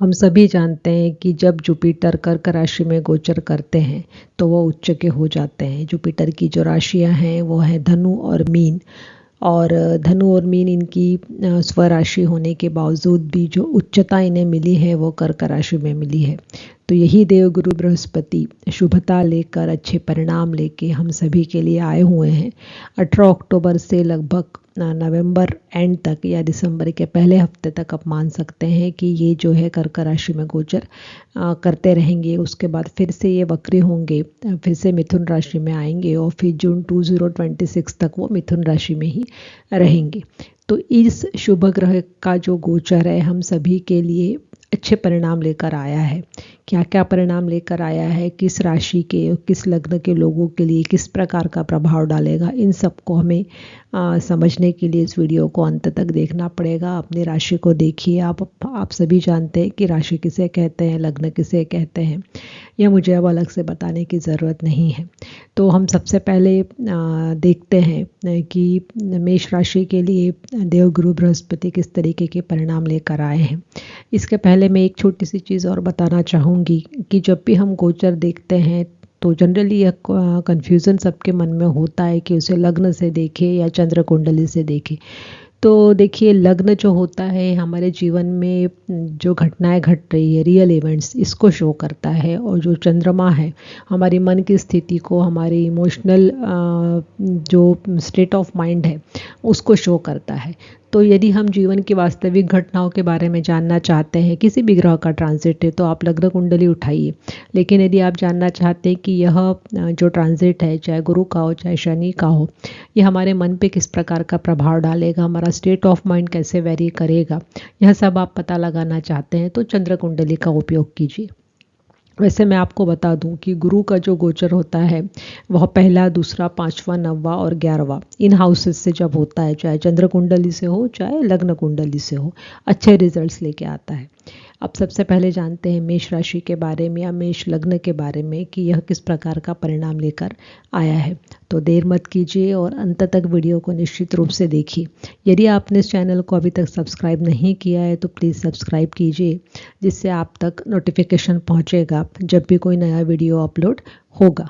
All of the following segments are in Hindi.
हम सभी जानते हैं कि जब जुपिटर कर्क राशि में गोचर करते हैं तो वो उच्च के हो जाते हैं। जुपिटर की जो राशियां हैं वो हैं धनु और मीन। और धनु और मीन इनकी स्वराशि होने के बावजूद भी जो उच्चता इन्हें मिली है वो कर्क राशि में मिली है। तो यही देवगुरु बृहस्पति शुभता लेकर अच्छे परिणाम लेके हम सभी के लिए आए हुए हैं। 18 अक्टूबर से लगभग नवंबर एंड तक या दिसंबर के पहले हफ्ते तक आप मान सकते हैं कि ये जो है कर्क राशि में गोचर करते रहेंगे। उसके बाद फिर से ये वक्री होंगे, फिर से मिथुन राशि में आएंगे और फिर जून 2026 तक वो मिथुन राशि में ही रहेंगे। तो इस शुभ ग्रह का जो गोचर है हम सभी के लिए अच्छे परिणाम लेकर आया है। क्या क्या परिणाम लेकर आया है, किस राशि के किस लग्न के लोगों के लिए किस प्रकार का प्रभाव डालेगा, इन सबको हमें समझने के लिए इस वीडियो को अंत तक देखना पड़ेगा। अपनी राशि को देखिए। आप सभी जानते हैं कि राशि किसे कहते हैं, लग्न किसे कहते हैं, यह मुझे अब अलग से बताने की ज़रूरत नहीं है। तो हम सबसे पहले देखते हैं कि मेष राशि के लिए देवगुरु बृहस्पति किस तरीके के परिणाम लेकर आए हैं। इसके पहले मैं एक छोटी सी चीज़ और बताना चाहूँगी कि जब भी हम गोचर देखते हैं तो जनरली यह कन्फ्यूज़न सबके मन में होता है कि उसे लग्न से देखें या चंद्र कुंडली से देखें। तो देखिए, लग्न जो होता है हमारे जीवन में जो घटनाएं घट रही है, रियल इवेंट्स, इसको शो करता है। और जो चंद्रमा है हमारी मन की स्थिति को, हमारी इमोशनल जो स्टेट ऑफ माइंड है उसको शो करता है। तो यदि हम जीवन की वास्तविक घटनाओं के बारे में जानना चाहते हैं, किसी भी ग्रह का ट्रांजिट है तो आप लग्न कुंडली उठाइए। लेकिन यदि आप जानना चाहते हैं कि यह जो ट्रांजिट है चाहे गुरु का हो चाहे शनि का हो, ये हमारे मन पे किस प्रकार का प्रभाव डालेगा, हमारा स्टेट ऑफ माइंड कैसे वेरी करेगा, यह सब आप पता लगाना चाहते हैं तो चंद्र कुंडली का उपयोग कीजिए। वैसे मैं आपको बता दूं कि गुरु का जो गोचर होता है वह पहला, दूसरा, पांचवा, नौवा और 11वां इन हाउसेस से जब होता है, चाहे चंद्र कुंडली से हो चाहे लग्न कुंडली से हो, अच्छे रिजल्ट्स लेके आता है। अब सबसे पहले जानते हैं मेष राशि के बारे में या मेष लग्न के बारे में कि यह किस प्रकार का परिणाम लेकर आया है। तो देर मत कीजिए और अंत तक वीडियो को निश्चित रूप से देखिए। यदि आपने इस चैनल को अभी तक सब्सक्राइब नहीं किया है तो प्लीज़ सब्सक्राइब कीजिए, जिससे आप तक नोटिफिकेशन पहुंचेगा जब भी कोई नया वीडियो अपलोड होगा।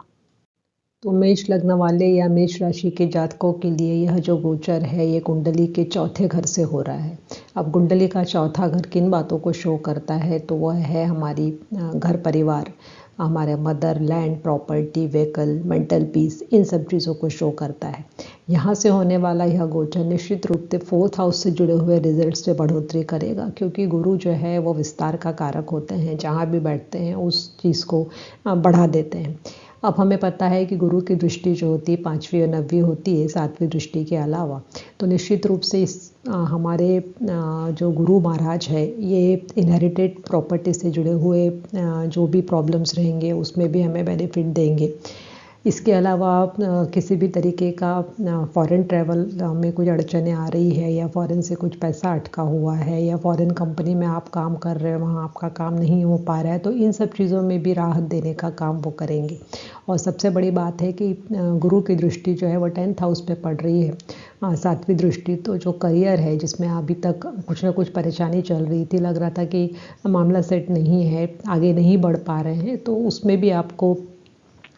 तो मेष लग्न वाले या मेष राशि के जातकों के लिए यह जो गोचर है ये कुंडली के चौथे घर से हो रहा है। अब कुंडली का चौथा घर किन बातों को शो करता है, तो वह है हमारी घर परिवार, हमारे mother, land, property, vehicle, mental peace, इन सब चीज़ों को शो करता है। यहाँ से होने वाला यह गोचर निश्चित रूप से 4th हाउस से जुड़े हुए रिजल्ट्स में बढ़ोतरी करेगा, क्योंकि गुरु जो है वो विस्तार का कारक होते हैं। जहाँ भी बैठते हैं उस चीज़ को बढ़ा देते हैं। अब हमें पता है कि गुरु की दृष्टि जो होती है 5वीं और 9वीं होती है, 7वीं दृष्टि के अलावा। तो निश्चित रूप से इस हमारे जो गुरु महाराज है ये इनहेरिटेड प्रॉपर्टी से जुड़े हुए जो भी प्रॉब्लम्स रहेंगे उसमें भी हमें बेनिफिट देंगे। इसके अलावा किसी भी तरीके का फॉरेन ट्रैवल में कुछ अड़चनें आ रही है, या फॉरेन से कुछ पैसा अटका हुआ है, या फॉरेन कंपनी में आप काम कर रहे हो वहाँ आपका काम नहीं हो पा रहा है, तो इन सब चीज़ों में भी राहत देने का काम वो करेंगे। और सबसे बड़ी बात है कि गुरु की दृष्टि जो है वो 10th हाउस पे पड़ रही है। 7वीं दृष्टि तो जो करियर है, जिसमें अभी तक कुछ ना कुछ परेशानी चल रही थी, लग रहा था कि मामला सेट नहीं है, आगे नहीं बढ़ पा रहे हैं, तो उसमें भी आपको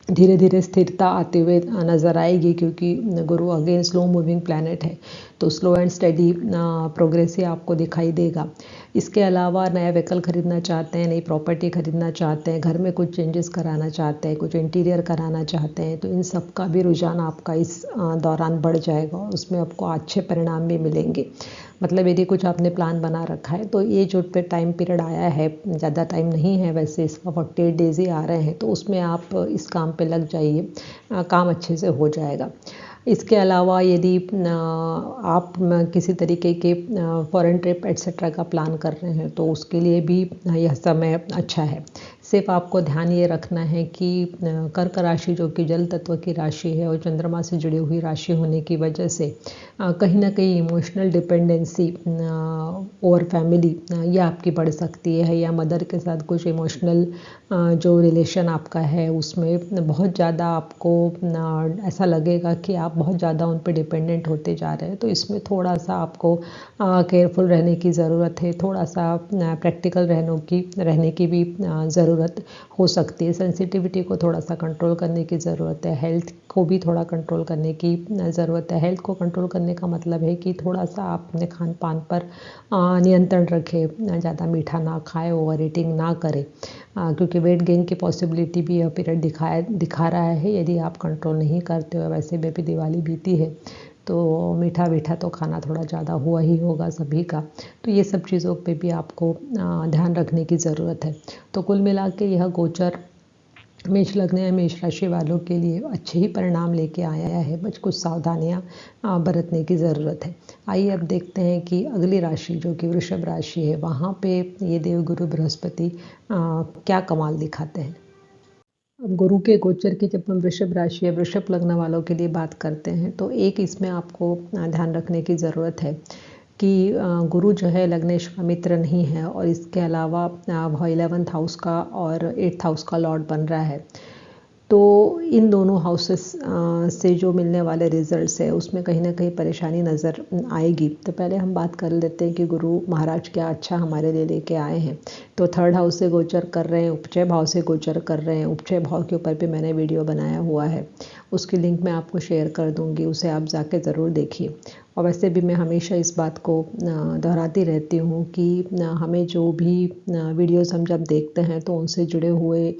धीरे धीरे स्थिरता आते हुए नज़र आएगी, क्योंकि गुरु अगेन स्लो मूविंग प्लैनेट है, तो स्लो एंड स्टेडी प्रोग्रेस ही आपको दिखाई देगा। इसके अलावा नया व्हीकल खरीदना चाहते हैं, नई प्रॉपर्टी खरीदना चाहते हैं, घर में कुछ चेंजेस कराना चाहते हैं, कुछ इंटीरियर कराना चाहते हैं, तो इन सब का भी रुझान आपका इस दौरान बढ़ जाएगा और उसमें आपको अच्छे परिणाम भी मिलेंगे। मतलब यदि कुछ आपने प्लान बना रखा है तो ये जो पे टाइम पीरियड आया है, ज़्यादा टाइम नहीं है वैसे, इसका 48 डेज़ ही आ रहे हैं, तो उसमें आप इस काम पे लग जाइए, काम अच्छे से हो जाएगा। इसके अलावा यदि आप किसी तरीके के फॉरेन ट्रिप एट्सेट्रा का प्लान कर रहे हैं तो उसके लिए भी यह समय अच्छा है। सिर्फ आपको ध्यान ये रखना है कि कर्क राशि जो कि जल तत्व की राशि है और चंद्रमा से जुड़ी हुई राशि होने की वजह से कहीं ना कहीं इमोशनल डिपेंडेंसी और फैमिली ये आपकी बढ़ सकती है, या मदर के साथ कुछ इमोशनल जो रिलेशन आपका है उसमें बहुत ज़्यादा आपको ऐसा लगेगा कि आप बहुत ज़्यादा उन पर डिपेंडेंट होते जा रहे हैं। तो इसमें थोड़ा सा आपको केयरफुल रहने की ज़रूरत है, थोड़ा सा प्रैक्टिकल रहने की भी ज़रूरत हो सकती है। सेंसिटिविटी को थोड़ा सा कंट्रोल करने की ज़रूरत है, हेल्थ को भी थोड़ा कंट्रोल करने की ज़रूरत है। हेल्थ को कंट्रोल करने का मतलब है कि थोड़ा सा आप अपने खान पान पर नियंत्रण रखें, ज़्यादा मीठा ना खाएं, ओवर ईटिंग ना करें, क्योंकि वेट गेन की पॉसिबिलिटी भी यह पीरियड दिखा रहा है यदि आप कंट्रोल नहीं करते हो। वैसे भी अभी दिवाली बीती है तो मीठा वीठा तो खाना थोड़ा ज़्यादा हुआ ही होगा सभी का। तो ये सब चीज़ों पे भी आपको ध्यान रखने की ज़रूरत है। तो कुल मिला के यह गोचर मेष लग्न या मेष राशि वालों के लिए अच्छे ही परिणाम लेके आया है, बस कुछ सावधानियां बरतने की ज़रूरत है। आइए अब देखते हैं कि अगली राशि जो कि वृषभ राशि है, वहाँ पे ये देवगुरु बृहस्पति क्या कमाल दिखाते हैं। अब गुरु के गोचर की जब हम वृषभ राशि या वृषभ लग्न वालों के लिए बात करते हैं तो एक इसमें आपको ध्यान रखने की ज़रूरत है कि गुरु जो है लग्नेश का मित्र नहीं है, और इसके अलावा वह 11th हाउस का और 8th हाउस का लॉर्ड बन रहा है। तो इन दोनों हाउसेस से जो मिलने वाले रिजल्ट्स है उसमें कहीं ना कहीं परेशानी नज़र आएगी। तो पहले हम बात कर लेते हैं कि गुरु महाराज क्या अच्छा हमारे लिए लेके आए हैं। तो 3rd हाउस से गोचर कर रहे हैं, उपचय भाव से गोचर कर रहे हैं। उपचय भाव के ऊपर भी मैंने वीडियो बनाया हुआ है, उसकी लिंक मैं आपको शेयर कर दूँगी, उसे आप जाके ज़रूर देखिए। और वैसे भी मैं हमेशा इस बात को दोहराती रहती हूँ कि हमें जो भी वीडियोज़ हम जब देखते हैं तो उनसे जुड़े हुए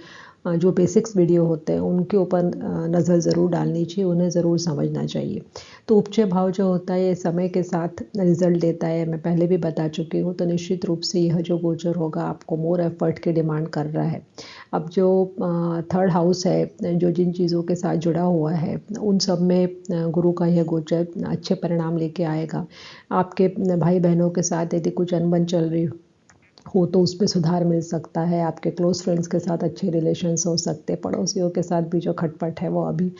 जो बेसिक्स वीडियो होते हैं उनके ऊपर नज़र ज़रूर डालनी चाहिए, उन्हें ज़रूर समझना चाहिए। तो उपचय भाव जो होता है ये समय के साथ रिजल्ट देता है, मैं पहले भी बता चुकी हूँ। तो निश्चित रूप से यह जो गोचर होगा आपको मोर एफर्ट की डिमांड कर रहा है। अब जो 3rd हाउस है जो जिन चीज़ों के साथ जुड़ा हुआ है उन सब में गुरु का यह गोचर अच्छे परिणाम लेके आएगा। आपके भाई बहनों के साथ यदि कुछ अनबन चल रही हो तो उस पे सुधार मिल सकता है। आपके क्लोज फ्रेंड्स के साथ अच्छे रिलेशंस हो सकते हैं। पड़ोसियों के साथ भी जो खटपट है वो अभी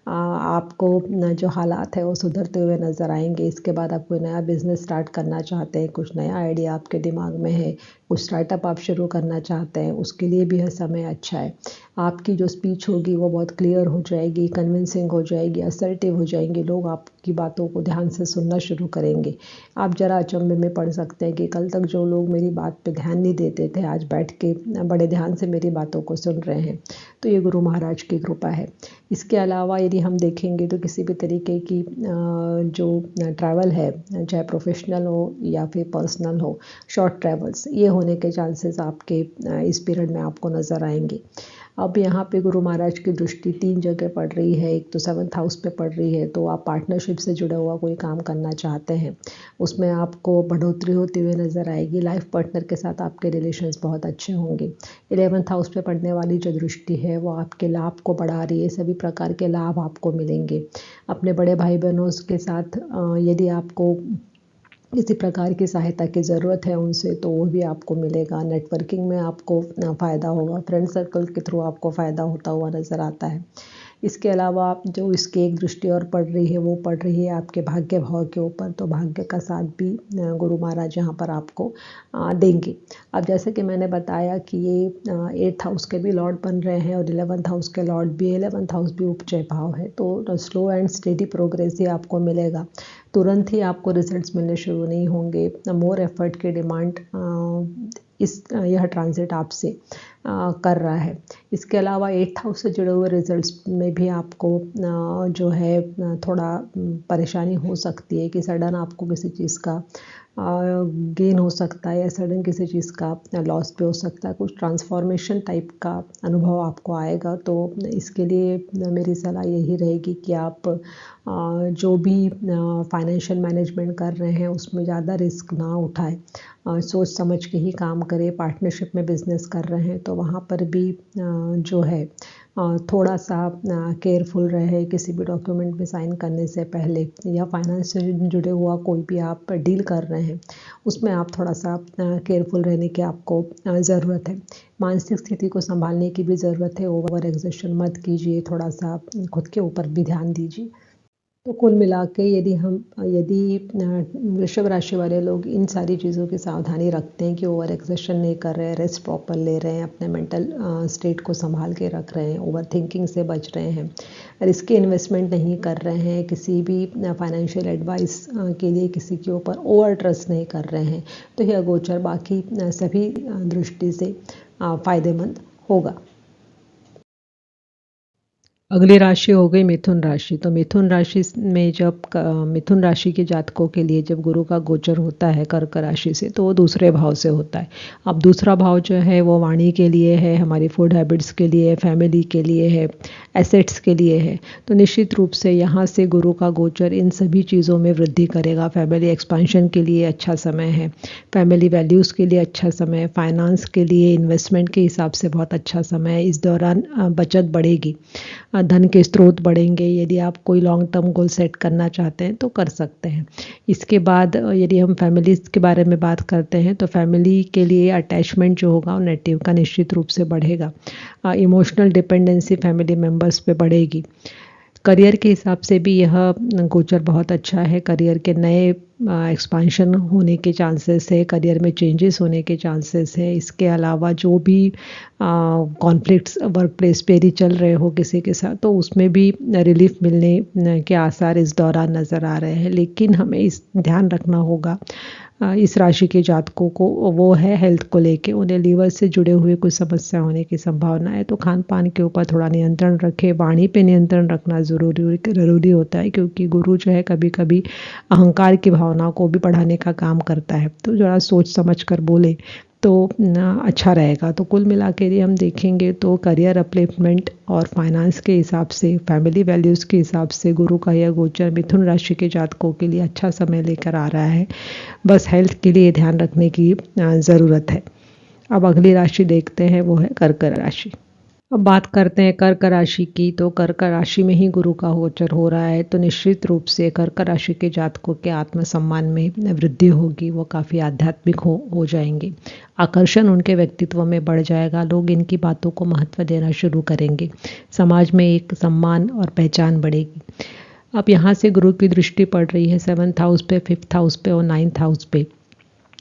आपको जो हालात है वो सुधरते हुए नज़र आएंगे। इसके बाद आप कोई नया बिजनेस स्टार्ट करना चाहते हैं, कुछ नया आइडिया आपके दिमाग में है, कुछ स्टार्टअप आप शुरू करना चाहते हैं, उसके लिए भी यह समय अच्छा है। आपकी जो स्पीच होगी वो बहुत क्लियर हो जाएगी, कन्विंसिंग हो जाएगी, असर्टिव हो जाएंगी। लोग आपकी बातों को ध्यान से सुनना शुरू करेंगे। आप ज़रा अचंभे में पड़ सकते हैं कि कल तक जो लोग मेरी बात पे ध्यान नहीं देते थे आज बैठ के बड़े ध्यान से मेरी बातों को सुन रहे हैं। तो ये गुरु महाराज की कृपा है। इसके अलावा यदि हम देखेंगे तो किसी भी तरीके की जो ट्रैवल है, चाहे प्रोफेशनल हो या फिर पर्सनल हो, शॉर्ट ट्रैवल्स ये होने के चांसेस आपके इस पीरियड में आपको नज़र आएंगे। अब यहाँ पे गुरु महाराज की दृष्टि 3 जगह पड़ रही है। एक तो 7th हाउस पे पड़ रही है, तो आप पार्टनरशिप से जुड़ा हुआ कोई काम करना चाहते हैं, उसमें आपको बढ़ोतरी होती हुई नज़र आएगी। लाइफ पार्टनर के साथ आपके रिलेशंस बहुत अच्छे होंगे। 11th हाउस पे पड़ने वाली जो दृष्टि है वो आपके लाभ को बढ़ा रही है, सभी प्रकार के लाभ आपको मिलेंगे। अपने बड़े भाई बहनों के साथ यदि आपको किसी प्रकार की सहायता की ज़रूरत है उनसे तो वो भी आपको मिलेगा। नेटवर्किंग में आपको फ़ायदा होगा, फ्रेंड सर्कल के थ्रू आपको फ़ायदा होता हुआ नज़र आता है। इसके अलावा आप जो इसकी एक दृष्टि और पड़ रही है वो पड़ रही है आपके भाग्य भाव के ऊपर। तो भाग्य का साथ भी गुरु महाराज यहाँ पर आपको देंगे। अब जैसे कि मैंने बताया कि ये 8th हाउस के भी लॉर्ड बन रहे हैं और 11th हाउस के लॉर्ड भी, 11th हाउस भी उपचय भाव है। तो स्लो एंड स्टेडी प्रोग्रेस ही आपको मिलेगा, तुरंत ही आपको रिजल्ट्स मिलने शुरू नहीं होंगे। मोर एफर्ट की डिमांड यह ट्रांजिट आपसे कर रहा है। इसके अलावा 8th हाउस से जुड़े हुए रिजल्ट्स में भी आपको जो है थोड़ा परेशानी हो सकती है कि सडन आपको किसी चीज़ का गेन हो सकता है या सडन किसी चीज़ का लॉस भी हो सकता है। कुछ ट्रांसफॉर्मेशन टाइप का अनुभव आपको आएगा। तो इसके लिए मेरी सलाह यही रहेगी कि आप जो भी फाइनेंशियल मैनेजमेंट कर रहे हैं उसमें ज़्यादा रिस्क ना उठाएं, सोच समझ के ही काम करें। पार्टनरशिप में बिजनेस कर रहे हैं तो वहाँ पर भी जो है थोड़ा सा केयरफुल रहे किसी भी डॉक्यूमेंट में साइन करने से पहले, या फाइनेंस से जुड़े हुआ कोई भी आप डील कर रहे हैं उसमें आप थोड़ा सा केयरफुल रहने की आपको ज़रूरत है। मानसिक स्थिति को संभालने की भी ज़रूरत है, ओवर एग्जर्शन मत कीजिए, थोड़ा सा खुद के ऊपर भी ध्यान दीजिए। तो कुल मिला के यदि वृषभ राशि वाले लोग इन सारी चीज़ों की सावधानी रखते हैं कि ओवर एक्सर्शन नहीं कर रहे हैं, रेस्ट प्रॉपर ले रहे हैं, अपने मेंटल स्टेट को संभाल के रख रहे हैं, ओवर थिंकिंग से बच रहे हैं, रिस्की इन्वेस्टमेंट नहीं कर रहे हैं, किसी भी फाइनेंशियल एडवाइस के लिए किसी के ऊपर ओवर ट्रस्ट नहीं कर रहे हैं, तो यह गोचर बाकी सभी दृष्टि से फ़ायदेमंद होगा। अगली राशि हो गई मिथुन राशि। तो मिथुन राशि में मिथुन राशि के जातकों के लिए जब गुरु का गोचर होता है कर्क राशि से, तो वो दूसरे भाव से होता है। अब दूसरा भाव जो है वो वाणी के लिए है, हमारी फूड हैबिट्स के लिए, फैमिली के लिए है, एसेट्स के लिए है। तो निश्चित रूप से यहाँ से गुरु का गोचर इन सभी चीज़ों में वृद्धि करेगा। फैमिली एक्सपेंशन के लिए अच्छा समय है, फैमिली वैल्यूज़ के लिए अच्छा समय है, फाइनेंस के लिए, इन्वेस्टमेंट के हिसाब से बहुत अच्छा समय है। इस दौरान बचत बढ़ेगी, धन के स्रोत बढ़ेंगे। यदि आप कोई लॉन्ग टर्म गोल सेट करना चाहते हैं तो कर सकते हैं। इसके बाद यदि हम फैमिली के बारे में बात करते हैं तो फैमिली के लिए अटैचमेंट जो होगा वो नेटिव का निश्चित रूप से बढ़ेगा। इमोशनल डिपेंडेंसी फैमिली मेम्बर्स पे बढ़ेगी। करियर के हिसाब से भी यह गोचर बहुत अच्छा है। करियर के नए एक्सपांशन होने के चांसेस है, करियर में चेंजेस होने के चांसेस है। इसके अलावा जो भी कॉन्फ्लिक्ट्स वर्क प्लेस पे यदि चल रहे हो किसी के साथ, तो उसमें भी रिलीफ मिलने के आसार इस दौरान नज़र आ रहे हैं। लेकिन हमें इस ध्यान रखना होगा इस राशि के जातकों को, वो है हेल्थ को लेके, उन्हें लीवर से जुड़े हुए कुछ समस्या होने की संभावना है। तो खान पान के ऊपर थोड़ा नियंत्रण रखें, वाणी पे नियंत्रण रखना ज़रूरी होता है, क्योंकि गुरु जो है कभी कभी अहंकार की भावना को भी बढ़ाने का काम करता है। तो ज़रा सोच समझ कर बोले तो अच्छा रहेगा। तो कुल मिला के यदि हम देखेंगे तो करियर अपलिफ्टमेंट और फाइनेंस के हिसाब से, फैमिली वैल्यूज़ के हिसाब से गुरु का यह गोचर मिथुन राशि के जातकों के लिए अच्छा समय लेकर आ रहा है। बस हेल्थ के लिए ध्यान रखने की ज़रूरत है। अब अगली राशि देखते हैं, वो है कर्क राशि। अब बात करते हैं कर्क राशि की। तो कर्क राशि में ही गुरु का गोचर हो रहा है, तो निश्चित रूप से कर्क राशि के जातकों के आत्मसम्मान में वृद्धि होगी। वो काफ़ी आध्यात्मिक हो जाएंगे, आकर्षण उनके व्यक्तित्व में बढ़ जाएगा, लोग इनकी बातों को महत्व देना शुरू करेंगे, समाज में एक सम्मान और पहचान बढ़ेगी। अब यहाँ से गुरु की दृष्टि पड़ रही है 7th हाउस पे, 5th हाउस पे और 9th हाउस पे।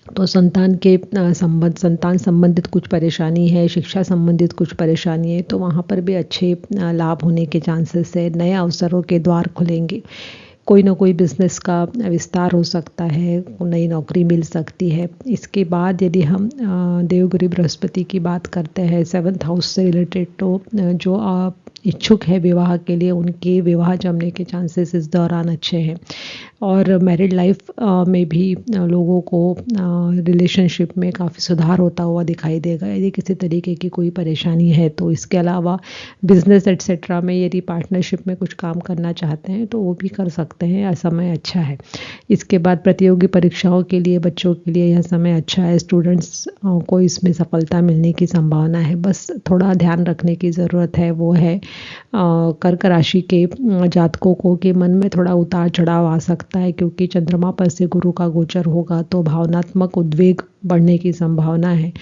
तो संतान संबंधित कुछ परेशानी है, शिक्षा संबंधित कुछ परेशानी है, तो वहाँ पर भी अच्छे लाभ होने के चांसेस है। नए अवसरों के द्वार खुलेंगे, कोई ना कोई बिजनेस का विस्तार हो सकता है, नई नौकरी मिल सकती है। इसके बाद यदि हम देवगिरी बृहस्पति की बात करते हैं 7th हाउस से रिलेटेड, तो जो आप इच्छुक है विवाह के लिए, उनके विवाह जमने के चांसेस इस दौरान अच्छे हैं। और मैरिड लाइफ में भी लोगों को रिलेशनशिप में काफ़ी सुधार होता हुआ दिखाई देगा, यदि किसी तरीके की कोई परेशानी है तो। इसके अलावा बिजनेस एट्सेट्रा में यदि पार्टनरशिप में कुछ काम करना चाहते हैं तो वो भी कर सकते हैं, यह समय अच्छा है। इसके बाद प्रतियोगी परीक्षाओं के लिए बच्चों के लिए यह समय अच्छा है, स्टूडेंट्स को इसमें सफलता मिलने की संभावना है। बस थोड़ा ध्यान रखने की ज़रूरत है, वो है कर्क राशि के जातकों को कि मन में थोड़ा उतार चढ़ाव आ सकता है, क्योंकि चंद्रमा पर से गुरु का गोचर होगा तो भावनात्मक उद्वेग बढ़ने की संभावना है।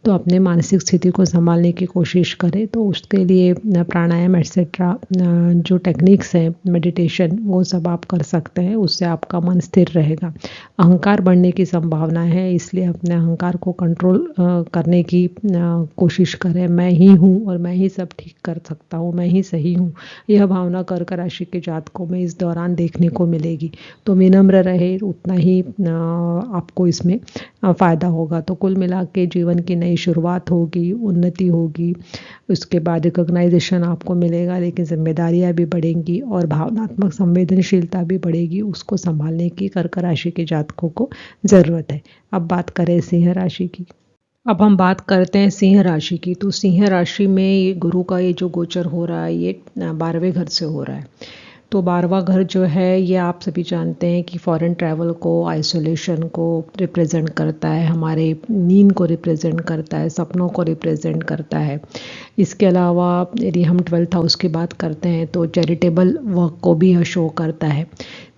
तो अपने मानसिक स्थिति को संभालने की कोशिश करें। तो उसके लिए प्राणायाम एट्सेट्रा जो टेक्निक्स हैं, मेडिटेशन, वो सब आप कर सकते हैं, उससे आपका मन स्थिर रहेगा। अहंकार बढ़ने की संभावना है, इसलिए अपने अहंकार को कंट्रोल करने की कोशिश करें। मैं ही हूँ और मैं ही सब ठीक कर सकता हूँ, मैं ही सही हूँ, यह भावना कर्क राशि के जातकों में इस दौरान देखने को मिलेगी। तो विनम्र रहे, उतना ही आपको इसमें फ़ायदा होगा। तो कुल मिला के जीवन की नई शुरुआत होगी, उन्नति होगी, उसके बाद रिकॉग्नाइजेशन आपको मिलेगा, लेकिन जिम्मेदारियां भी बढ़ेंगी और भावनात्मक संवेदनशीलता भी बढ़ेगी। उसको संभालने की कर्क राशि के जातकों को ज़रूरत है। अब बात करें सिंह राशि की। अब हम बात करते हैं सिंह राशि की। तो सिंह राशि में ये गुरु का ये जो गोचर हो रहा है, ये 12वें घर से हो रहा है। तो 12वां घर जो है ये आप सभी जानते हैं कि फॉरेन ट्रैवल को, आइसोलेशन को रिप्रेजेंट करता है, हमारे नींद को रिप्रेजेंट करता है, सपनों को रिप्रेजेंट करता है। इसके अलावा यदि हम 12th हाउस की बात करते हैं तो चैरिटेबल वर्क को भी यह शो करता है।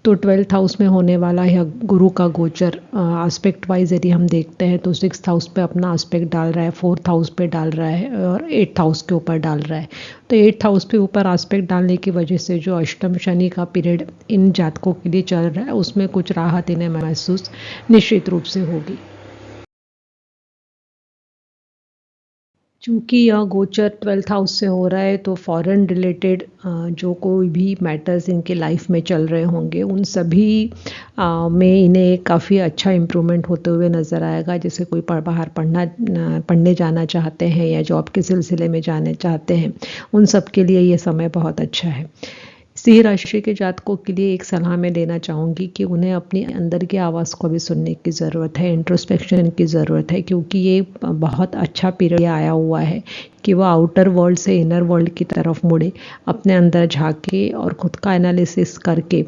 तो 12th हाउस में होने वाला यह गुरु का गोचर एस्पेक्ट वाइज यदि हम देखते हैं तो 6th हाउस पे अपना एस्पेक्ट डाल रहा है, 4th हाउस पे डाल रहा है और 8th हाउस के ऊपर डाल रहा है। तो 8th हाउस पे ऊपर एस्पेक्ट डालने की वजह से जो अष्टम शनि का पीरियड इन जातकों के लिए चल रहा है उसमें कुछ राहत इन्हें महसूस निश्चित रूप से होगी। चूँकि यह गोचर 12th हाउस से हो रहा है तो फॉरेन रिलेटेड जो कोई भी मैटर्स इनके लाइफ में चल रहे होंगे उन सभी में इन्हें काफ़ी अच्छा इम्प्रूवमेंट होते हुए नज़र आएगा। जैसे कोई बाहर पढ़ने जाना चाहते हैं या जॉब के सिलसिले में जाने चाहते हैं, उन सब के लिए ये समय बहुत अच्छा है। सिंह राशि के जातकों के लिए एक सलाह मैं देना चाहूँगी कि उन्हें अपनी अंदर की आवाज़ को भी सुनने की ज़रूरत है, इंट्रोस्पेक्शन की ज़रूरत है, क्योंकि ये बहुत अच्छा पीरियड आया हुआ है कि वो आउटर वर्ल्ड से इनर वर्ल्ड की तरफ मुड़े, अपने अंदर झांके और खुद का एनालिसिस करके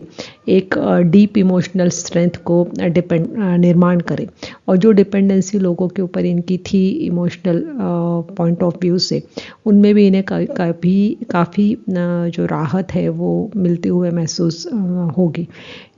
एक डीप इमोशनल स्ट्रेंथ को निर्माण करे। और जो डिपेंडेंसी लोगों के ऊपर इनकी थी इमोशनल पॉइंट ऑफ व्यू से, उनमें भी इन्हें काफ़ी जो राहत है वो मिलते हुए महसूस होगी।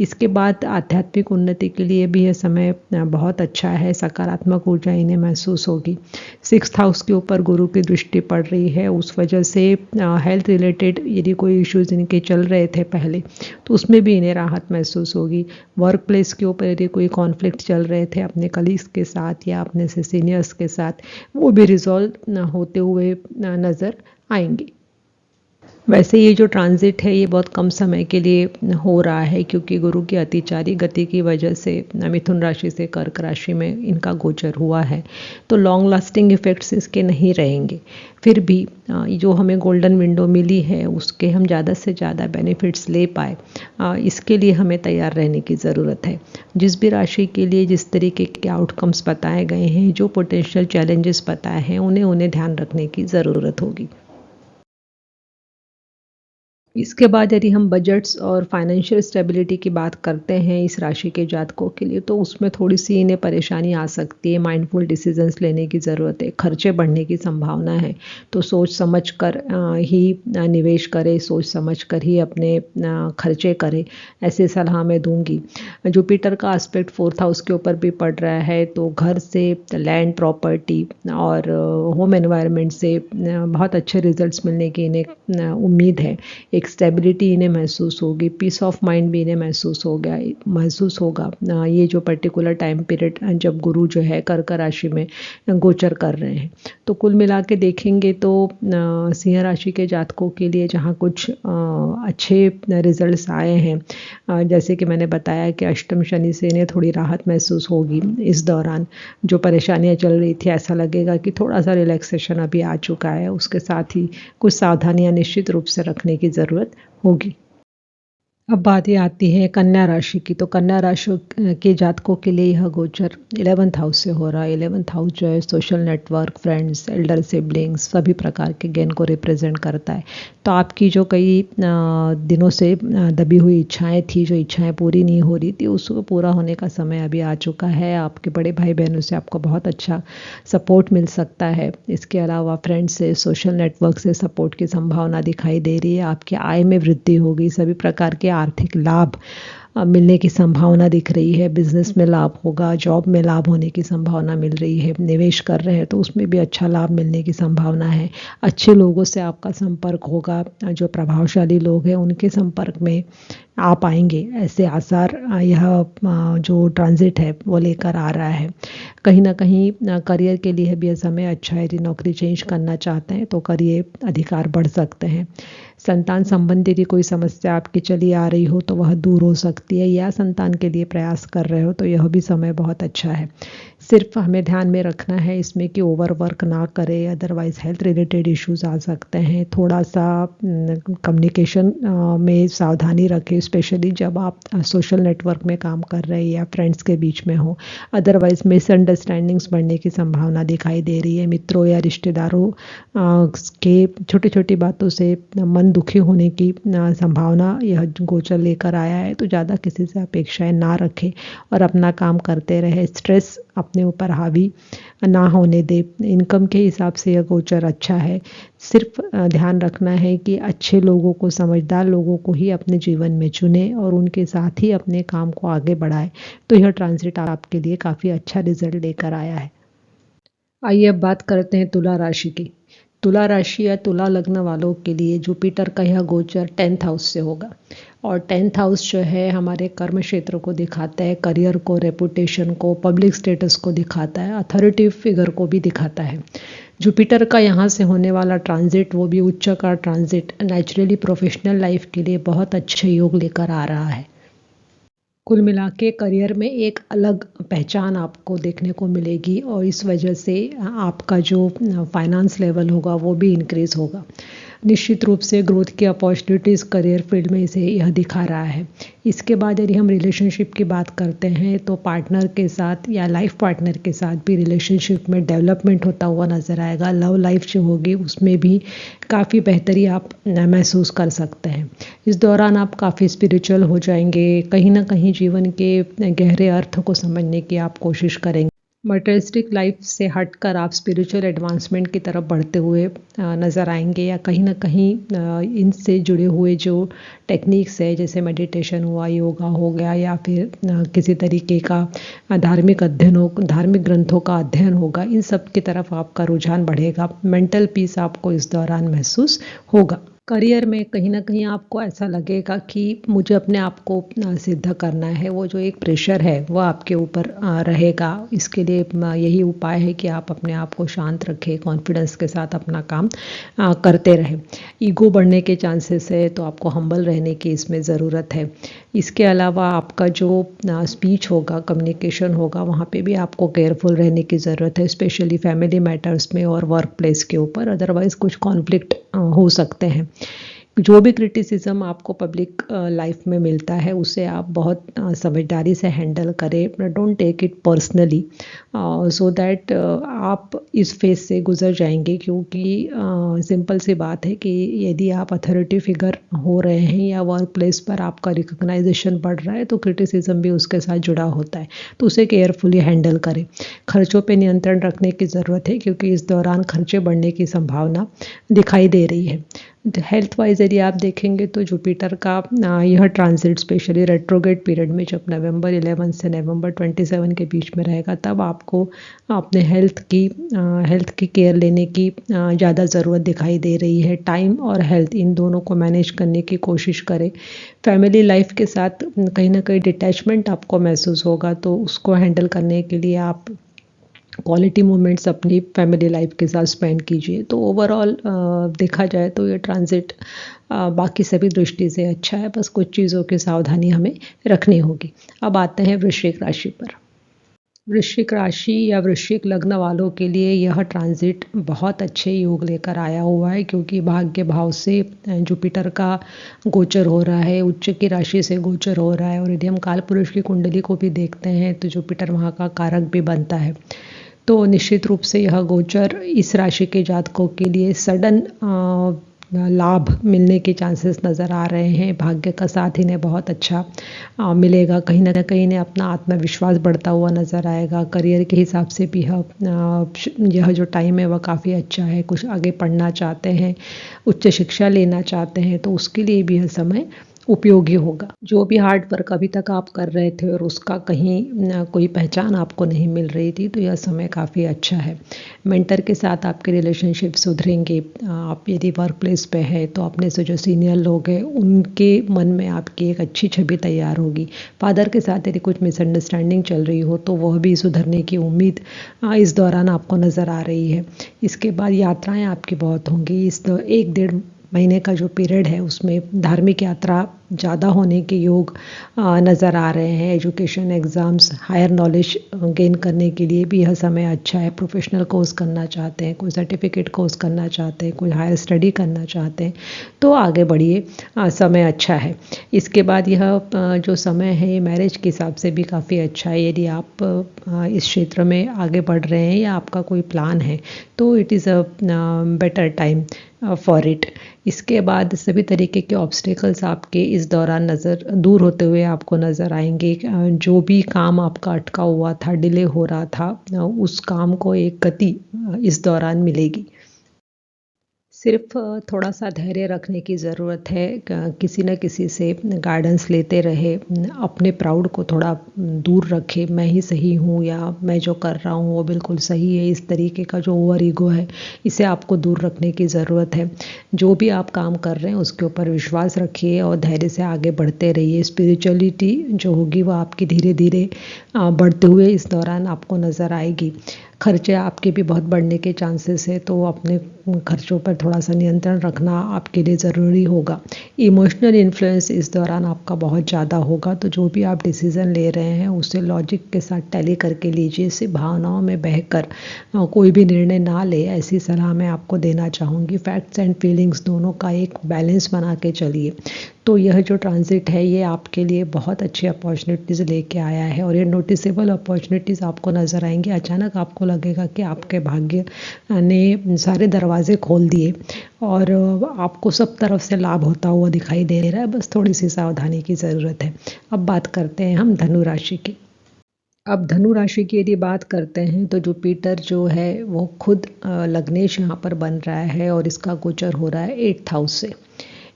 इसके बाद आध्यात्मिक उन्नति के लिए भी यह समय बहुत अच्छा है, सकारात्मक ऊर्जा इन्हें महसूस होगी। 6th हाउस के ऊपर गुरु की दृष्टि पड़ रही है, उस वजह से हेल्थ रिलेटेड यदि कोई इश्यूज इनके चल रहे थे पहले तो उसमें भी इन्हें राहत महसूस होगी। वर्क प्लेस के ऊपर यदि कोई कॉन्फ्लिक्ट चल रहे थे अपने कलीग्स के साथ या अपने से सीनियर्स के साथ, वो भी रिजॉल्व होते हुए नज़र आएंगे। वैसे ये जो ट्रांजिट है ये बहुत कम समय के लिए हो रहा है, क्योंकि गुरु की अतिचारी गति की वजह से मिथुन राशि से कर्क राशि में इनका गोचर हुआ है, तो लॉन्ग लास्टिंग इफ़ेक्ट्स इसके नहीं रहेंगे। फिर भी जो हमें गोल्डन विंडो मिली है उसके हम ज़्यादा से ज़्यादा बेनिफिट्स ले पाए, इसके लिए हमें तैयार रहने की ज़रूरत है। जिस भी राशि के लिए जिस तरीके के आउटकम्स बताए गए हैं, जो पोटेंशियल चैलेंजेस बताए हैं, उन्हें ध्यान रखने की ज़रूरत होगी। इसके बाद यदि हम बजट्स और फाइनेंशियल स्टेबिलिटी की बात करते हैं इस राशि के जातकों के लिए, तो उसमें थोड़ी सी इन्हें परेशानी आ सकती है। माइंडफुल डिसीजंस लेने की ज़रूरत है, खर्चे बढ़ने की संभावना है, तो सोच समझ कर ही निवेश करें, सोच समझ कर ही अपने खर्चे करें, ऐसे सलाह मैं दूंगी। जुपिटर का एस्पेक्ट 4th हाउस के ऊपर भी पड़ रहा है, तो घर से, लैंड प्रॉपर्टी और होम एनवायरनमेंट से बहुत अच्छे रिजल्ट्स मिलने की इन्हें उम्मीद है। एक स्टेबिलिटी इन्हें महसूस होगी, पीस ऑफ माइंड भी इन्हें महसूस होगा ये जो पर्टिकुलर टाइम पीरियड जब गुरु जो है कर्क राशि में गोचर कर रहे हैं। तो कुल मिला के देखेंगे तो सिंह राशि के जातकों के लिए जहाँ कुछ अच्छे रिजल्ट्स आए हैं, जैसे कि मैंने बताया कि अष्टम शनि से इन्हें थोड़ी राहत महसूस होगी। इस दौरान जो परेशानियां चल रही थी, ऐसा लगेगा कि थोड़ा सा रिलैक्सेशन अभी आ चुका है। उसके साथ ही कुछ सावधानियां निश्चित रूप से रखने की ज़रूरत होगी। अब बात ये आती है कन्या राशि की। तो कन्या राशि के जातकों के लिए यह गोचर 11th हाउस से हो रहा है। 11th हाउस जो है social network, friends, Elder siblings, सभी प्रकार के गेन को रिप्रेजेंट करता है। तो आपकी जो कई दिनों से दबी हुई इच्छाएं थी, जो इच्छाएं पूरी नहीं हो रही थी, उसको पूरा होने का समय अभी आ चुका है। आपके बड़े भाई बहनों से आपको बहुत अच्छा सपोर्ट मिल सकता है। इसके अलावा फ्रेंड्स से, सोशल नेटवर्क से सपोर्ट की संभावना दिखाई दे रही है। आपकी आय में वृद्धि होगी, सभी प्रकार के आर्थिक लाभ मिलने की संभावना दिख रही है। बिजनेस में लाभ होगा, जॉब में लाभ होने की संभावना मिल रही है। निवेश कर रहे हैं तो उसमें भी अच्छा लाभ मिलने की संभावना है। अच्छे लोगों से आपका संपर्क होगा, जो प्रभावशाली लोग हैं उनके संपर्क में आप आएंगे, ऐसे आसार यह जो ट्रांजिट है वो लेकर आ रहा है। कहीं ना कहीं करियर के लिए भी यह समय अच्छा है। यदि नौकरी चेंज करना चाहते हैं तो करियर अधिकार बढ़ सकते हैं। संतान संबंधी यदि कोई समस्या आपकी चली आ रही हो तो वह दूर हो सकती है, या संतान के लिए प्रयास कर रहे हो तो यह भी समय बहुत अच्छा है। सिर्फ हमें ध्यान में रखना है इसमें कि ओवर वर्क ना करें, अदरवाइज हेल्थ रिलेटेड इश्यूज आ सकते हैं। थोड़ा सा कम्युनिकेशन में सावधानी रखें, स्पेशली जब आप सोशल नेटवर्क में काम कर रहे हैं या फ्रेंड्स के बीच में हो। अदरवाइज मिसअंडरस्टैंडिंग्स बढ़ने की संभावना दिखाई दे रही है। मित्रों या रिश्तेदारों के छोटी छोटी बातों से मन मन दुखी होने की संभावना यह गोचर लेकर आया है। तो ज़्यादा किसी से अपेक्षाएं ना रखें और अपना काम करते रहे, स्ट्रेस अपने ऊपर हावी ना होने दे। इनकम के हिसाब से यह गोचर अच्छा है। सिर्फ ध्यान रखना है कि अच्छे लोगों को, समझदार लोगों को ही अपने जीवन में चुने और उनके साथ ही अपने काम को आगे बढ़ाए। तो यह ट्रांजिट आपके लिए काफ़ी अच्छा रिजल्ट लेकर आया है। आइए अब बात करते हैं तुला राशि की। तुला राशि या तुला लग्न वालों के लिए जुपिटर का यह गोचर 10th हाउस से होगा और 10th हाउस जो है हमारे कर्म क्षेत्र को दिखाता है, करियर को, रेपुटेशन को, पब्लिक स्टेटस को दिखाता है, अथॉरिटी फिगर को भी दिखाता है। जुपिटर का यहाँ से होने वाला ट्रांजिट, वो भी उच्च का ट्रांजिट, नेचुरली प्रोफेशनल लाइफ के लिए बहुत अच्छे योग लेकर आ रहा है। कुल मिला के करियर में एक अलग पहचान आपको देखने को मिलेगी और इस वजह से आपका जो फाइनेंस लेवल होगा वो भी इंक्रीज होगा। निश्चित रूप से ग्रोथ की अपॉर्चुनिटीज़ करियर फील्ड में इसे यह दिखा रहा है। इसके बाद यदि हम रिलेशनशिप की बात करते हैं तो पार्टनर के साथ या लाइफ पार्टनर के साथ भी रिलेशनशिप में डेवलपमेंट होता हुआ नज़र आएगा। लव लाइफ जो होगी उसमें भी काफ़ी बेहतरी आप महसूस कर सकते हैं। इस दौरान आप काफ़ी स्पिरिचुअल हो जाएंगे, कहीं ना कहीं जीवन के गहरे अर्थ को समझने की आप कोशिश करेंगे। मटेरियलिस्टिक लाइफ से हटकर आप स्पिरिचुअल एडवांसमेंट की तरफ बढ़ते हुए नज़र आएंगे या कहीं ना कहीं इनसे जुड़े हुए जो टेक्निक्स है, जैसे मेडिटेशन हुआ, योगा हो गया या फिर किसी तरीके का धार्मिक अध्ययनों, धार्मिक ग्रंथों का अध्ययन होगा, इन सब की तरफ आपका रुझान बढ़ेगा। मेंटल पीस आपको इस दौरान महसूस होगा। करियर में कहीं ना कहीं आपको ऐसा लगेगा कि मुझे अपने आप को सिद्ध करना है। वो जो एक प्रेशर है वो आपके ऊपर रहेगा। इसके लिए यही उपाय है कि आप अपने आप को शांत रखें, कॉन्फिडेंस के साथ अपना काम करते रहें। ईगो बढ़ने के चांसेस है तो आपको हम्बल रहने की इसमें ज़रूरत है। इसके अलावा आपका जो स्पीच होगा, कम्युनिकेशन होगा, वहाँ पे भी आपको केयरफुल रहने की ज़रूरत है, स्पेशली फैमिली मैटर्स में और वर्क प्लेस के ऊपर। अदरवाइज़ कुछ कॉन्फ्लिक्ट हो सकते हैं। जो भी क्रिटिसिज्म आपको पब्लिक लाइफ में मिलता है उसे आप बहुत समझदारी से हैंडल करें। Don't take it personally, so that आप इस फेज से गुजर जाएंगे। क्योंकि सिंपल सी बात है कि यदि आप अथॉरिटी फिगर हो रहे हैं या वर्क प्लेस पर आपका रिकग्नाइजेशन बढ़ रहा है तो क्रिटिसिज्म भी उसके साथ जुड़ा होता है, तो उसे केयरफुली हैंडल करें। खर्चों पे नियंत्रण रखने की ज़रूरत है क्योंकि इस दौरान खर्चे बढ़ने की संभावना दिखाई दे रही है। हेल्थ वाइज यदि आप देखेंगे तो जुपिटर का यह ट्रांजिट स्पेशली रेट्रोग्रेड पीरियड में जब नवंबर 11 से नवंबर 27 के बीच में रहेगा, तब आपको अपने हेल्थ की केयर लेने की ज़्यादा ज़रूरत दिखाई दे रही है। टाइम और हेल्थ इन दोनों को मैनेज करने की कोशिश करें। फैमिली लाइफ के साथ कहीं ना कहीं डिटैचमेंट आपको महसूस होगा, तो उसको हैंडल करने के लिए आप क्वालिटी मोमेंट्स अपनी फैमिली लाइफ के साथ स्पेंड कीजिए। तो ओवरऑल देखा जाए तो ये ट्रांजिट बाकी सभी दृष्टि से अच्छा है, बस कुछ चीज़ों की सावधानी हमें रखनी होगी। अब आते हैं वृश्चिक राशि पर। वृश्चिक राशि या वृश्चिक लग्न वालों के लिए यह ट्रांजिट बहुत अच्छे योग लेकर आया हुआ है, क्योंकि भाग्य भाव से जुपिटर का गोचर हो रहा है, उच्च की राशि से गोचर हो रहा है। और यदि हम काल पुरुष की कुंडली को भी देखते हैं तो जुपिटर वहाँ का कारक भी बनता है। तो निश्चित रूप से यह गोचर इस राशि के जातकों के लिए सडन लाभ मिलने के चांसेस नज़र आ रहे हैं। भाग्य का साथ इन्हें बहुत अच्छा मिलेगा। कहीं ना कहीं इन्हें अपना आत्मविश्वास बढ़ता हुआ नज़र आएगा। करियर के हिसाब से भी यह जो टाइम है वह काफ़ी अच्छा है। कुछ आगे पढ़ना चाहते हैं, उच्च शिक्षा लेना चाहते हैं, तो उसके लिए भी यह समय उपयोगी होगा। जो भी हार्ड वर्क अभी तक आप कर रहे थे और उसका कहीं कोई पहचान आपको नहीं मिल रही थी, तो यह समय काफ़ी अच्छा है। मेंटर के साथ आपके रिलेशनशिप सुधरेंगे। आप यदि वर्क प्लेस पे है तो अपने से जो सीनियर लोग हैं उनके मन में आपकी एक अच्छी छवि तैयार होगी। फादर के साथ यदि कुछ मिसअंडरस्टैंडिंग चल रही हो तो वह भी सुधरने की उम्मीद इस दौरान आपको नज़र आ रही है। इसके बाद यात्राएं आपकी बहुत होंगी। इस 1 डेढ़ महीने का जो पीरियड है उसमें धार्मिक यात्रा ज़्यादा होने के योग नज़र आ रहे हैं। Education, exams, higher knowledge gain करने के लिए भी यह समय अच्छा है। प्रोफेशनल कोर्स करना चाहते हैं, कोई सर्टिफिकेट कोर्स करना चाहते हैं, कोई हायर स्टडी करना चाहते हैं तो आगे बढ़िए, समय अच्छा है। इसके बाद यह जो समय है ये मैरिज के हिसाब से भी काफ़ी अच्छा है। यदि आप इस क्षेत्र में आगे बढ़ रहे हैं या आपका कोई प्लान है तो it is a better time for it. इसके बाद सभी तरीके के ऑब्स्टिकल्स आपके इस दौरान दूर होते हुए आपको नज़र आएंगे। जो भी काम आपका अटका हुआ था, डिले हो रहा था, उस काम को एक गति इस दौरान मिलेगी। सिर्फ थोड़ा-सा धैर्य रखने की ज़रूरत है। किसी न किसी से गाइडेंस लेते रहे, अपने प्राउड को थोड़ा दूर रखे, मैं ही सही हूँ या मैं जो कर रहा हूँ वो बिल्कुल सही है। इस तरीके का जो ओवर ईगो है, इसे आपको दूर रखने की ज़रूरत है। जो भी आप काम कर रहे हैं उसके ऊपर विश्वास रखिए और धैर्य से आगे बढ़ते रहिए। स्पिरिचुअलिटी जो होगी वो आपकी धीरे-धीरे बढ़ते हुए इस दौरान आपको नज़र आएगी। खर्चे आपके भी बहुत बढ़ने के चांसेस है तो अपने खर्चों पर थोड़ा सा नियंत्रण रखना आपके लिए ज़रूरी होगा। इमोशनल इन्फ्लुएंस इस दौरान आपका बहुत ज़्यादा होगा तो जो भी आप डिसीज़न ले रहे हैं उसे लॉजिक के साथ टैली करके लीजिए। सिर्फ भावनाओं में बहकर कोई भी निर्णय ना ले, ऐसी सलाह मैं आपको देना चाहूँगी। फैक्ट्स एंड फीलिंग्स दोनों का एक बैलेंस बना के चलिए। तो यह जो ट्रांजिट है ये आपके लिए बहुत अच्छी अपॉर्चुनिटीज़ लेके आया है और ये नोटिसेबल अपॉर्चुनिटीज़ आपको नज़र आएंगी। अचानक आपको लगेगा कि आपके भाग्य ने सारे दरवाजे खोल दिए और आपको सब तरफ से लाभ होता हुआ दिखाई दे रहा है। बस थोड़ी सी सावधानी की ज़रूरत है। अब बात करते हैं हम धनु राशि की। अब धनु राशि की यदि बात करते हैं तो जुपिटर जो है वो खुद लग्नेश यहाँ पर बन रहा है और इसका गोचर हो रहा है 8th हाउस से।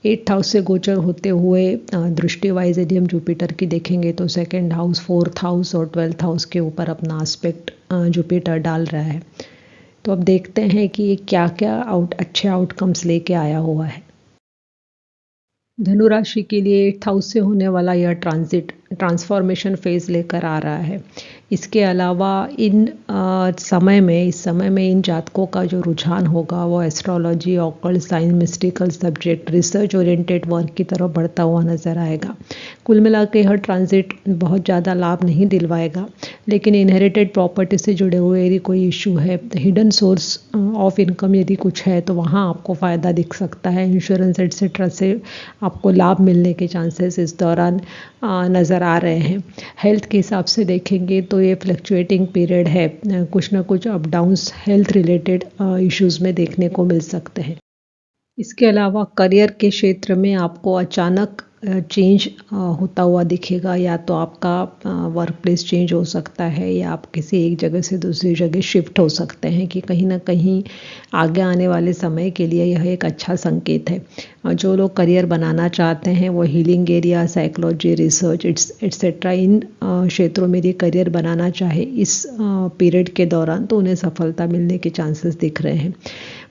8th हाउस से गोचर होते हुए दृष्टि वाइज यदि हम जुपिटर की देखेंगे तो 2nd हाउस, 4th हाउस और 12th हाउस के ऊपर अपना एस्पेक्ट जुपिटर डाल रहा है। तो अब देखते हैं कि ये क्या क्या अच्छे आउटकम्स लेके आया हुआ है। धनु राशि के लिए 8th हाउस से होने वाला यह ट्रांजिट ट्रांसफॉर्मेशन फेज लेकर आ रहा है। इसके अलावा इस समय में इन जातकों का जो रुझान होगा वो astrology, occult science, mystical subject, research oriented work की तरफ बढ़ता हुआ नजर आएगा। कुल मिला के यह ट्रांजिट बहुत ज़्यादा लाभ नहीं दिलवाएगा, लेकिन इनहेरिटेड प्रॉपर्टी से जुड़े हुए यदि कोई इशू है, हिडन सोर्स ऑफ इनकम यदि कुछ है तो वहाँ आपको फ़ायदा दिख सकता है। इंश्योरेंस एट्सेट्रा से आपको लाभ मिलने के चांसेस इस दौरान नज़र आ रहे हैं। हेल्थ के हिसाब से देखेंगे तो ये फ्लक्चुएटिंग पीरियड है। कुछ ना कुछ up downs health related issues में देखने को मिल सकते हैं। इसके अलावा करियर के क्षेत्र में आपको अचानक चेंज होता हुआ दिखेगा। या तो आपका वर्क प्लेस चेंज हो सकता है या आप किसी एक जगह से दूसरी जगह शिफ्ट हो सकते हैं कि कहीं ना कहीं आगे आने वाले समय के लिए यह एक अच्छा संकेत है। जो लोग करियर बनाना चाहते हैं वो healing area, psychology, research etcetera इन क्षेत्रों में यदि करियर बनाना चाहे इस पीरियड के दौरान तो उन्हें सफलता मिलने के चांसेस दिख रहे हैं।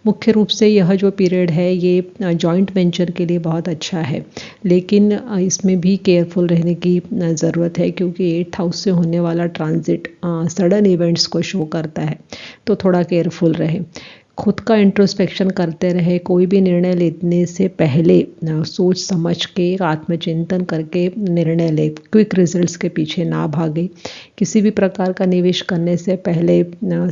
मुख्य रूप से यह जो पीरियड है ये जॉइंट वेंचर के लिए बहुत अच्छा है, लेकिन इसमें भी केयरफुल रहने की ज़रूरत है क्योंकि 8th हाउस से होने वाला ट्रांजिट सडन इवेंट्स को शो करता है। तो थोड़ा केयरफुल रहे, खुद का इंट्रोस्पेक्शन करते रहे। कोई भी निर्णय लेने से पहले सोच समझ के आत्मचिंतन करके निर्णय ले। क्विक रिजल्ट्स के पीछे ना भागे। किसी भी प्रकार का निवेश करने से पहले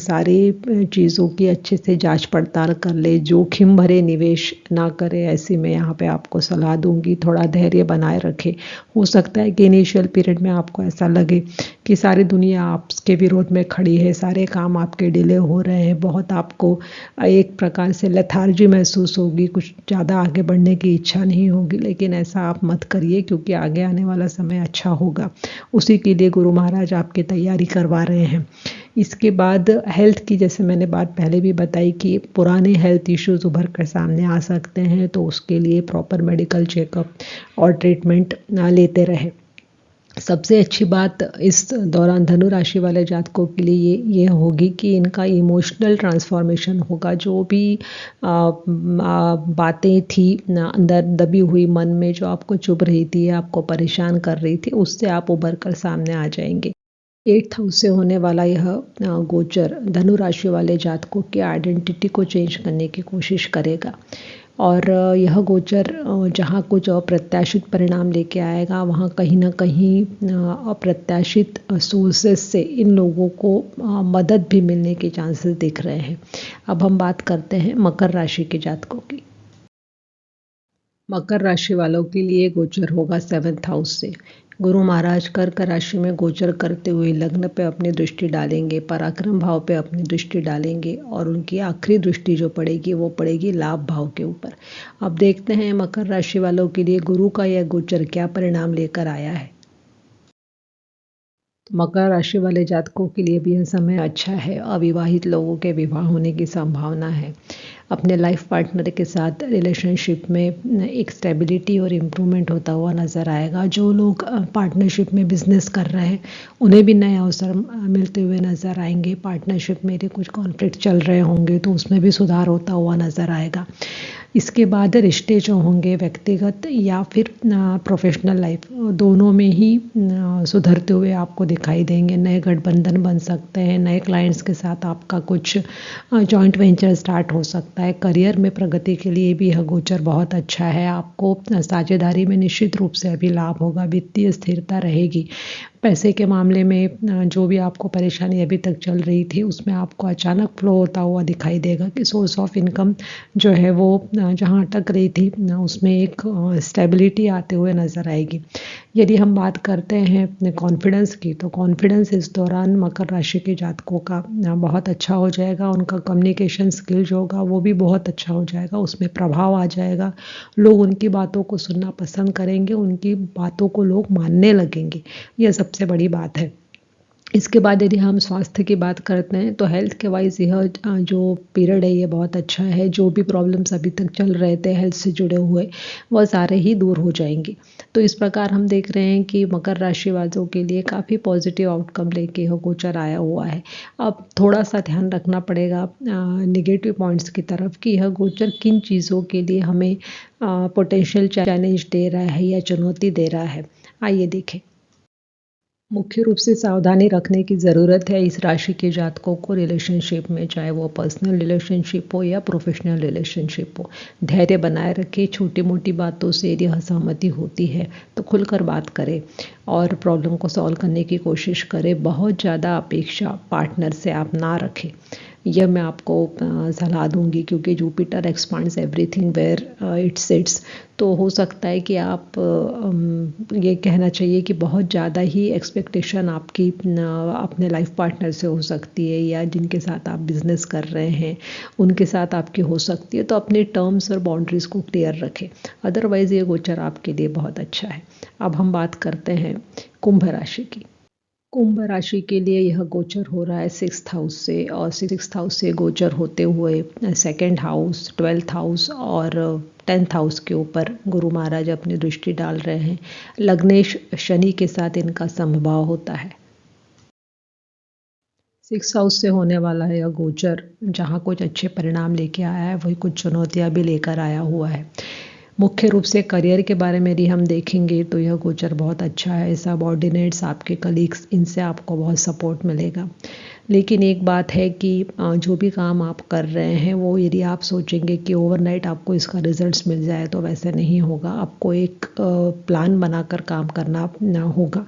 सारी चीज़ों की अच्छे से जांच पड़ताल कर ले। जोखिम भरे निवेश ना करें, ऐसी मैं यहाँ पे आपको सलाह दूंगी। थोड़ा धैर्य बनाए रखें। हो सकता है कि इनिशियल पीरियड में आपको ऐसा लगे कि सारी दुनिया आपके विरोध में खड़ी है, सारे काम आपके डिले हो रहे हैं, बहुत आपको एक प्रकार से लेथार्जी महसूस होगी, कुछ ज़्यादा आगे बढ़ने की इच्छा नहीं होगी। लेकिन ऐसा आप मत करिए क्योंकि आगे आने वाला समय अच्छा होगा। उसी के लिए गुरु महाराज आपकी तैयारी करवा रहे हैं। इसके बाद हेल्थ की, जैसे मैंने बात पहले भी बताई कि पुराने हेल्थ इश्यूज उभर कर सामने आ सकते हैं, तो उसके लिए प्रॉपर मेडिकल चेकअप और ट्रीटमेंट लेते रहे। सबसे अच्छी बात इस दौरान धनु राशि वाले जातकों के लिए ये होगी कि इनका इमोशनल ट्रांसफॉर्मेशन होगा। जो भी बातें थी अंदर दबी हुई मन में, जो आपको चुभ रही थी, आपको परेशान कर रही थी, उससे आप उभर कर सामने आ जाएंगे। 8th हाउस से होने वाला यह गोचर धनु राशि वाले जातकों की आइडेंटिटी को चेंज करने की कोशिश करेगा। और यह गोचर जहाँ कुछ अप्रत्याशित परिणाम लेके आएगा, वहाँ कहीं ना कहीं अप्रत्याशित सोर्सेस से इन लोगों को मदद भी मिलने के चांसेस दिख रहे हैं। अब हम बात करते हैं मकर राशि के जातकों की। मकर राशि वालों के लिए गोचर होगा 7th हाउस से। गुरु महाराज कर्क राशि में गोचर करते हुए लग्न पे अपनी दृष्टि डालेंगे, पराक्रम भाव पे अपनी दृष्टि डालेंगे और उनकी आखिरी दृष्टि जो पड़ेगी वो पड़ेगी लाभ भाव के ऊपर। अब देखते हैं मकर राशि वालों के लिए गुरु का यह गोचर क्या परिणाम लेकर आया है। मकर राशि वाले जातकों के लिए भी यह समय अच्छा है। अविवाहित लोगों के विवाह होने की संभावना है। अपने लाइफ पार्टनर के साथ रिलेशनशिप में एक स्टेबिलिटी और इम्प्रूवमेंट होता हुआ नज़र आएगा। जो लोग पार्टनरशिप में बिजनेस कर रहे हैं उन्हें भी नए अवसर मिलते हुए नज़र आएंगे। पार्टनरशिप में यदि कुछ कॉन्फ्लिक्ट चल रहे होंगे तो उसमें भी सुधार होता हुआ नज़र आएगा। इसके बाद रिश्ते जो होंगे व्यक्तिगत या फिर प्रोफेशनल लाइफ, दोनों में ही सुधरते हुए आपको दिखाई देंगे। नए गठबंधन बन सकते हैं, नए क्लाइंट्स के साथ आपका कुछ जॉइंट वेंचर स्टार्ट हो सकता है। करियर में प्रगति के लिए भी यह गोचर बहुत अच्छा है। आपको साझेदारी में निश्चित रूप से अभी लाभ होगा, वित्तीय स्थिरता रहेगी। पैसे के मामले में जो भी आपको परेशानी अभी तक चल रही थी उसमें आपको अचानक फ्लो होता हुआ दिखाई देगा कि सोर्स ऑफ इनकम जो है वो जहाँ अटक रही थी उसमें एक स्टेबिलिटी आते हुए नज़र आएगी। यदि हम बात करते हैं अपने कॉन्फिडेंस की, तो कॉन्फिडेंस इस दौरान मकर राशि के जातकों का बहुत अच्छा हो जाएगा। उनका कम्युनिकेशन स्किल जो होगा वो भी बहुत अच्छा हो जाएगा, उसमें प्रभाव आ जाएगा। लोग उनकी बातों को सुनना पसंद करेंगे, उनकी बातों को लोग मानने लगेंगे। यह सबसे बड़ी बात है। इसके बाद यदि हम स्वास्थ्य की बात करते हैं तो हेल्थ के वाइज यह जो पीरियड है ये बहुत अच्छा है। जो भी प्रॉब्लम्स अभी तक चल रहे थे हेल्थ से जुड़े हुए वह सारे ही दूर हो जाएंगे। तो इस प्रकार हम देख रहे हैं कि मकर राशि वालों के लिए काफ़ी पॉजिटिव आउटकम लेके यह गोचर आया हुआ है। अब थोड़ा सा ध्यान रखना पड़ेगा निगेटिव पॉइंट्स की तरफ कि यह गोचर किन चीज़ों के लिए हमें पोटेंशियल चैलेंज दे रहा है या चुनौती दे रहा है। आइए देखें। मुख्य रूप से सावधानी रखने की ज़रूरत है इस राशि के जातकों को रिलेशनशिप में, चाहे वो पर्सनल रिलेशनशिप हो या प्रोफेशनल रिलेशनशिप हो। धैर्य बनाए रखें। छोटी मोटी बातों से यदि असहमति होती है तो खुलकर बात करें और प्रॉब्लम को सॉल्व करने की कोशिश करें। बहुत ज़्यादा अपेक्षा पार्टनर से आप ना रखें, यह मैं आपको सलाह दूंगी, क्योंकि Jupiter expands everything where it sits. तो हो सकता है कि आप ये कहना चाहिए कि बहुत ज़्यादा ही एक्सपेक्टेशन आपकी अपने लाइफ पार्टनर से हो सकती है या जिनके साथ आप बिजनेस कर रहे हैं उनके साथ आपकी हो सकती है। तो अपने टर्म्स और बाउंड्रीज़ को क्लियर रखें, अदरवाइज़ ये गोचर आपके लिए बहुत अच्छा है। अब हम बात करते हैं कुंभ राशि की। कुंभ राशि के लिए यह गोचर हो रहा है 6th हाउस से, और 6th हाउस से गोचर होते हुए 2nd हाउस, 12th हाउस और 10th हाउस के ऊपर गुरु महाराज अपनी दृष्टि डाल रहे हैं। लग्नेश शनि के साथ इनका समभाव होता है। 6th हाउस से होने वाला है यह गोचर, जहाँ कुछ अच्छे परिणाम लेके आया है वही कुछ चुनौतियाँ भी लेकर आया हुआ है। मुख्य रूप से करियर के बारे में यदि हम देखेंगे तो यह गोचर बहुत अच्छा है। सबऑर्डिनेट्स, आपके कलीग्स, इनसे आपको बहुत सपोर्ट मिलेगा। लेकिन एक बात है कि जो भी काम आप कर रहे हैं वो यदि आप सोचेंगे कि ओवरनाइट आपको इसका रिजल्ट्स मिल जाए तो वैसे नहीं होगा। आपको एक प्लान बनाकर काम करना होगा।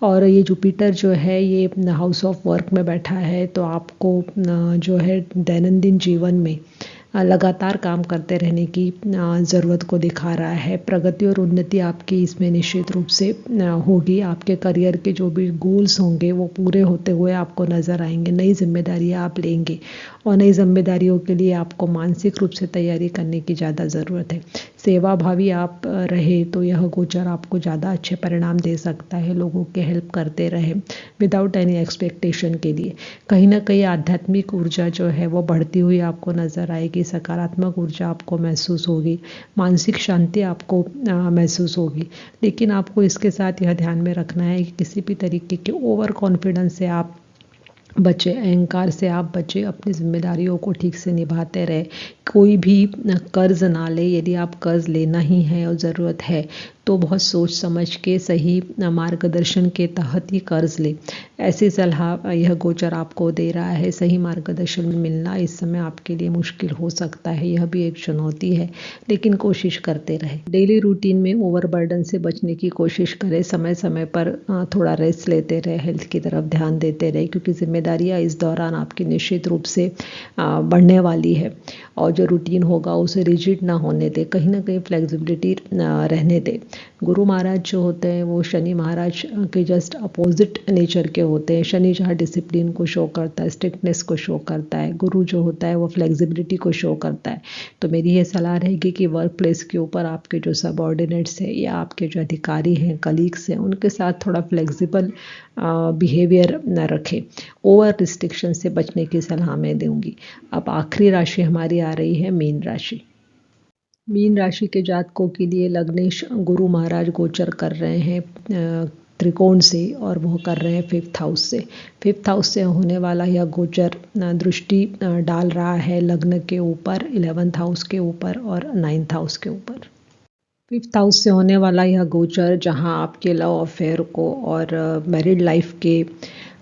और ये जुपिटर जो है ये हाउस ऑफ वर्क में बैठा है, तो आपको जो है दैनंदिन जीवन में लगातार काम करते रहने की ज़रूरत को दिखा रहा है। प्रगति और उन्नति आपकी इसमें निश्चित रूप से होगी। आपके करियर के जो भी गोल्स होंगे वो पूरे होते हुए आपको नज़र आएंगे। नई जिम्मेदारियां आप लेंगे और नई जिम्मेदारियों के लिए आपको मानसिक रूप से तैयारी करने की ज़्यादा ज़रूरत है। सेवा भावी आप रहे तो यह गोचर आपको ज़्यादा अच्छे परिणाम दे सकता है। लोगों के हेल्प करते रहे विदाउट एनी एक्सपेक्टेशन के लिए। कहीं ना कहीं आध्यात्मिक ऊर्जा जो है वो बढ़ती हुई आपको नज़र आएगी। सकारात्मक ऊर्जा आपको महसूस होगी, मानसिक शांति आपको महसूस होगी। लेकिन आपको इसके साथ यह ध्यान में रखना है कि किसी भी तरीके के ओवर कॉन्फिडेंस से आप बचे, अहंकार से आप बचे, अपनी जिम्मेदारियों को ठीक से निभाते रहे। कोई भी कर्ज ना ले। यदि आप कर्ज लेना ही है और ज़रूरत है तो बहुत सोच समझ के सही मार्गदर्शन के तहत ही कर्ज ले। ऐसी सलाह यह गोचर आपको दे रहा है। सही मार्गदर्शन मिलना इस समय आपके लिए मुश्किल हो सकता है, यह भी एक चुनौती है, लेकिन कोशिश करते रहे। डेली रूटीन में ओवरबर्डन से बचने की कोशिश करें। समय समय पर थोड़ा रेस्ट लेते रहे, हेल्थ की तरफ ध्यान देते रहे, क्योंकि जिम्मेदारियां इस दौरान आपकी निश्चित रूप से बढ़ने वाली है। और जो रूटीन होगा उसे रिजिड ना होने दे, कहीं ना कहीं फ्लेक्सिबिलिटी रहने दे। गुरु महाराज जो होते हैं वो शनि महाराज के जस्ट अपोजिट नेचर के होते हैं। शनि जहाँ डिसिप्लिन को शो करता है, स्ट्रिक्टनेस को शो करता है, गुरु जो होता है वो फ्लेक्सिबिलिटी को शो करता है। तो मेरी ये सलाह रहेगी कि वर्क प्लेस के ऊपर आपके जो सबऑर्डिनेट्स हैं या आपके जो अधिकारी हैं, कलीग्स हैं, उनके साथ थोड़ा फ्लेक्सिबल बिहेवियर न रखें। ओवर रिस्ट्रिक्शन से बचने की सलाह मैं दूंगी। अब आखिरी राशि हमारी आ रही है मीन राशि। मीन राशि के जातकों के लिए लग्नेश गुरु महाराज गोचर कर रहे हैं त्रिकोण से, और वो कर रहे हैं 5th हाउस से। 5th हाउस से होने वाला यह गोचर दृष्टि डाल रहा है लग्न के ऊपर, 11th हाउस के ऊपर और 9th हाउस के ऊपर। 5th हाउस से होने वाला यह गोचर जहां आपके लव अफेयर को और मैरिड लाइफ के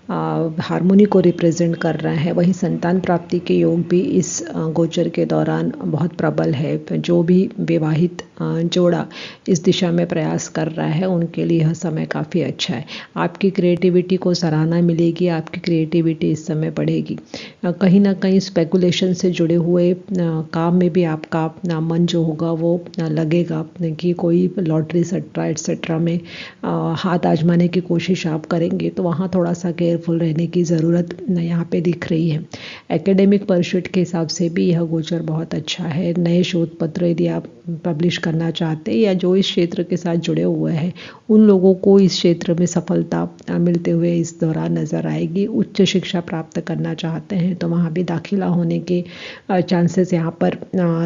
हारमोनी को रिप्रेजेंट कर रहा है, वहीं संतान प्राप्ति के योग भी इस गोचर के दौरान बहुत प्रबल है। जो भी विवाहित जोड़ा इस दिशा में प्रयास कर रहा है उनके लिए यह समय काफ़ी अच्छा है। आपकी क्रिएटिविटी को सराहना मिलेगी, आपकी क्रिएटिविटी इस समय बढ़ेगी। कहीं ना कहीं स्पेकुलेशन से जुड़े हुए काम में भी आपका मन जो होगा वो लगेगा कि कोई लॉटरी सट्टा एट्सेट्रा में हाथ आजमाने की कोशिश आप करेंगे, तो वहाँ थोड़ा सा केयरफुल रहने की ज़रूरत यहाँ पे दिख रही है। एकेडमिक परस्यूट के हिसाब से भी यह गोचर बहुत अच्छा है। नए शोध पत्र यदि आप पब्लिश करना चाहते हैं या जो इस क्षेत्र के साथ जुड़े हुए हैं उन लोगों को इस क्षेत्र में सफलता मिलते हुए इस दौरान नज़र आएगी। उच्च शिक्षा प्राप्त करना चाहते हैं तो वहाँ भी दाखिला होने के चांसेस यहाँ पर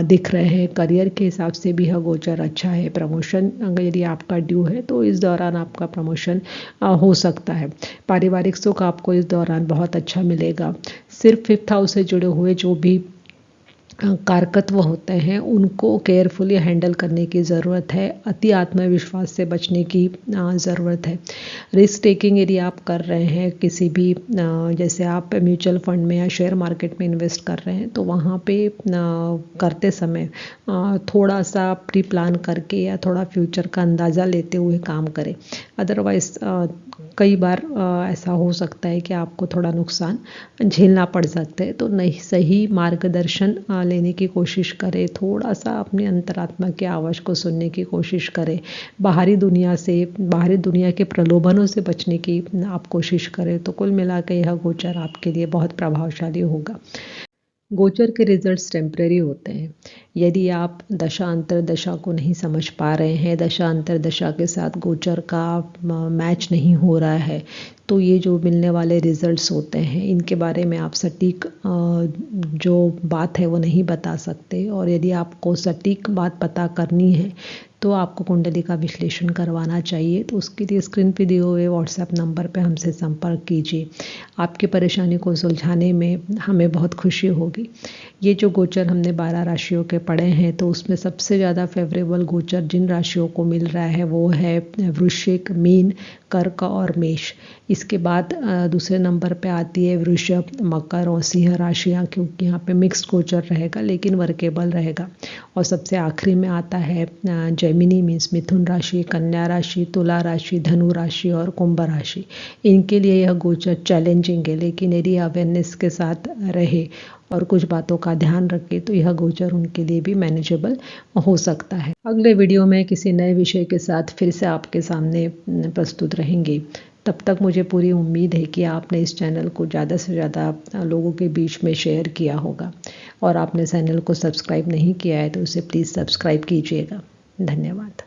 दिख रहे हैं। करियर के हिसाब से भी यह गोचर अच्छा है। प्रमोशन यदि आपका ड्यू है तो इस दौरान आपका प्रमोशन हो सकता है। पारिवारिक सुख आपको इस दौरान बहुत अच्छा मिलेगा। सिर्फ 5th हाउस से जुड़े हुए जो भी कारकत्व होते हैं उनको केयरफुली हैंडल करने की ज़रूरत है। अति आत्मविश्वास से बचने की ज़रूरत है। रिस्क टेकिंग यदि आप कर रहे हैं किसी भी जैसे आप म्यूचुअल फंड में या शेयर मार्केट में इन्वेस्ट कर रहे हैं तो वहाँ पे करते समय थोड़ा सा प्री प्लान करके या थोड़ा फ्यूचर का अंदाज़ा लेते हुए काम करें। अदरवाइज़ कई बार ऐसा हो सकता है कि आपको थोड़ा नुकसान झेलना पड़ सकता है। तो नहीं, सही मार्गदर्शन लेने की कोशिश करें। थोड़ा सा अपनी अंतरात्मा की आवाज़ को सुनने की कोशिश करें। बाहरी दुनिया के प्रलोभनों से बचने की आप कोशिश करें। तो कुल मिला के यह गोचर आपके लिए बहुत प्रभावशाली होगा। गोचर के रिजल्ट्स टेम्परेरी होते हैं। यदि आप दशा अंतरदशा को नहीं समझ पा रहे हैं, दशा अंतरदशा के साथ गोचर का मैच नहीं हो रहा है, तो ये जो मिलने वाले रिजल्ट्स होते हैं इनके बारे में आप सटीक जो बात है वो नहीं बता सकते। और यदि आपको सटीक बात पता करनी है तो आपको कुंडली का विश्लेषण करवाना चाहिए। तो उसके लिए स्क्रीन पे दिए हुए व्हाट्सएप नंबर पे हमसे संपर्क कीजिए। आपकी परेशानी को सुलझाने में हमें बहुत खुशी होगी। ये जो गोचर हमने 12 राशियों के पढ़े हैं तो उसमें सबसे ज़्यादा फेवरेबल गोचर जिन राशियों को मिल रहा है वो है वृश्चिक, मीन, कर्क और मेष। इसके बाद दूसरे नंबर पे आती है वृषभ, मकर और सिंह राशियाँ, क्योंकि यहाँ पे मिक्स्ड गोचर रहेगा लेकिन वर्केबल रहेगा। और सबसे आखिरी में आता है जेमिनी मीन्स मिथुन राशि, कन्या राशि, तुला राशि, धनु राशि और कुंभ राशि। इनके लिए यह गोचर चैलेंजिंग है, लेकिन यदि अवेयरनेस के साथ रहे और कुछ बातों का ध्यान रखें तो यह गोचर उनके लिए भी मैनेजेबल हो सकता है। अगले वीडियो में किसी नए विषय के साथ फिर से आपके सामने प्रस्तुत रहेंगे। तब तक मुझे पूरी उम्मीद है कि आपने इस चैनल को ज़्यादा से ज़्यादा लोगों के बीच में शेयर किया होगा, और आपने चैनल को सब्सक्राइब नहीं किया है तो उसे प्लीज़ सब्सक्राइब कीजिएगा। धन्यवाद।